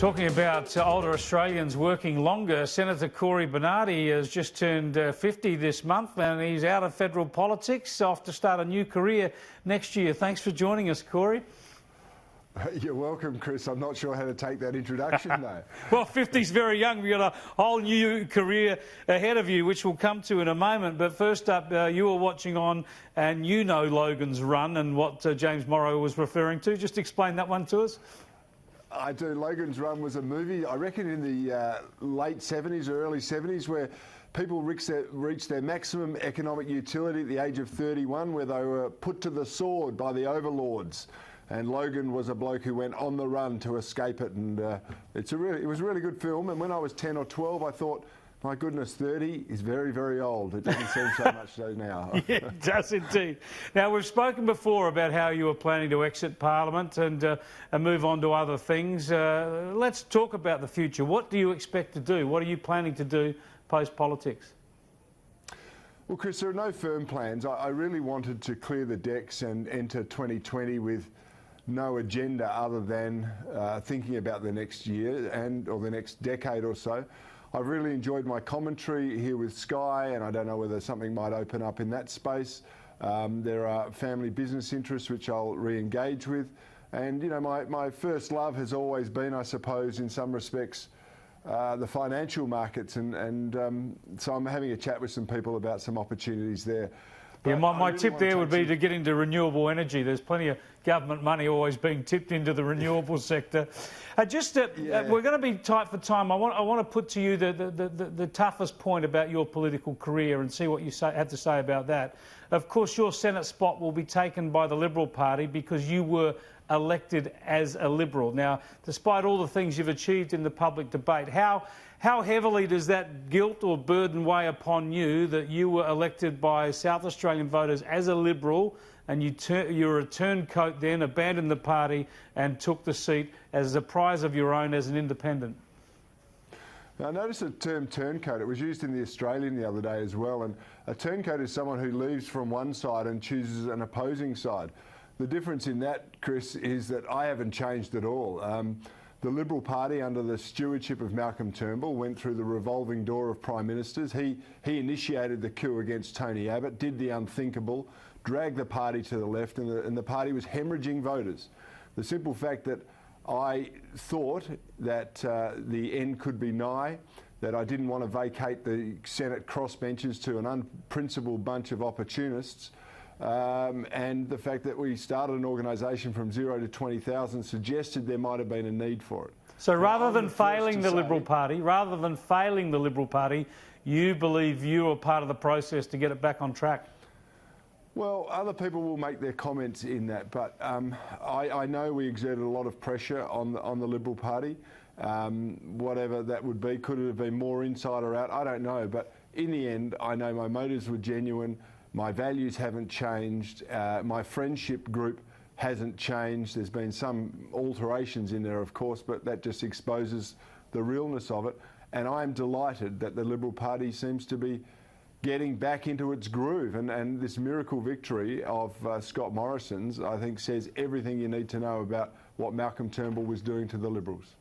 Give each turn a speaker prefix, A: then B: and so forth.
A: Talking about older Australians working longer, Senator Cory Bernardi has just turned 50 this month and he's out of federal politics, off to start a new career next year. Thanks for joining us, Cory.
B: You're welcome, Chris. I'm not sure how to take that introduction, though.
A: Well, 50's very young. We've got a whole new career ahead of you, which we'll come to in a moment. But first up, you were watching on and you know Logan's Run and what James Morrow was referring to. Just explain that one to us.
B: I do. Logan's Run was a movie, I reckon in the late 70s or early 70s, where people reached their maximum economic utility at the age of 31, where they were put to the sword by the overlords. And Logan was a bloke who went on the run to escape it, and it was a really good film. And when I was 10 or 12, I thought, my goodness, 30 is very, very old. It doesn't seem so much so now.
A: Yeah, it does indeed. Now, we've spoken before about how you were planning to exit Parliament and move on to other things. Let's talk about the future. What do you expect to do? What are you planning to do post-politics?
B: Well, Chris, there are no firm plans. I really wanted to clear the decks and enter 2020 with no agenda other than thinking about the next year or the next decade or so. I've really enjoyed my commentary here with Sky, and I don't know whether something might open up in that space. There are family business interests which I'll re-engage with. And, you know, my first love has always been, I suppose, in some respects, the financial markets. And so I'm having a chat with some people about some opportunities there.
A: Yeah, my tip there would be to get into renewable energy. There's plenty of government money always being tipped into the renewable sector. We're going to be tight for time. I want to put to you the toughest point about your political career and see what you have to say about that. Of course, your Senate spot will be taken by the Liberal Party because you were elected as a Liberal. Now, despite all the things you've achieved in the public debate, how heavily does that guilt or burden weigh upon you that you were elected by South Australian voters as a Liberal and you were a turncoat then, abandoned the party and took the seat as a prize of your own as an independent?
B: Now, I noticed the term turncoat. It was used in the Australian the other day as well. And a turncoat is someone who leaves from one side and chooses an opposing side. The difference in that, Chris, is that I haven't changed at all. The Liberal Party, under the stewardship of Malcolm Turnbull, went through the revolving door of Prime Ministers. He initiated the coup against Tony Abbott, did the unthinkable, dragged the party to the left, and the party was hemorrhaging voters. The simple fact that I thought that the end could be nigh, that I didn't want to vacate the Senate crossbenches to an unprincipled bunch of opportunists, and the fact that we started an organisation from 0 to 20,000 suggested there might have been a need for it.
A: So rather than failing the Liberal Party, you believe you were part of the process to get it back on track?
B: Well, other people will make their comments in that, but I know we exerted a lot of pressure on the Liberal Party. Whatever that would be, could it have been more inside or out? I don't know, but in the end, I know my motives were genuine. My values haven't changed. My friendship group hasn't changed. There's been some alterations in there, of course, but that just exposes the realness of it. And I'm delighted that the Liberal Party seems to be getting back into its groove. And this miracle victory of Scott Morrison's, I think, says everything you need to know about what Malcolm Turnbull was doing to the Liberals.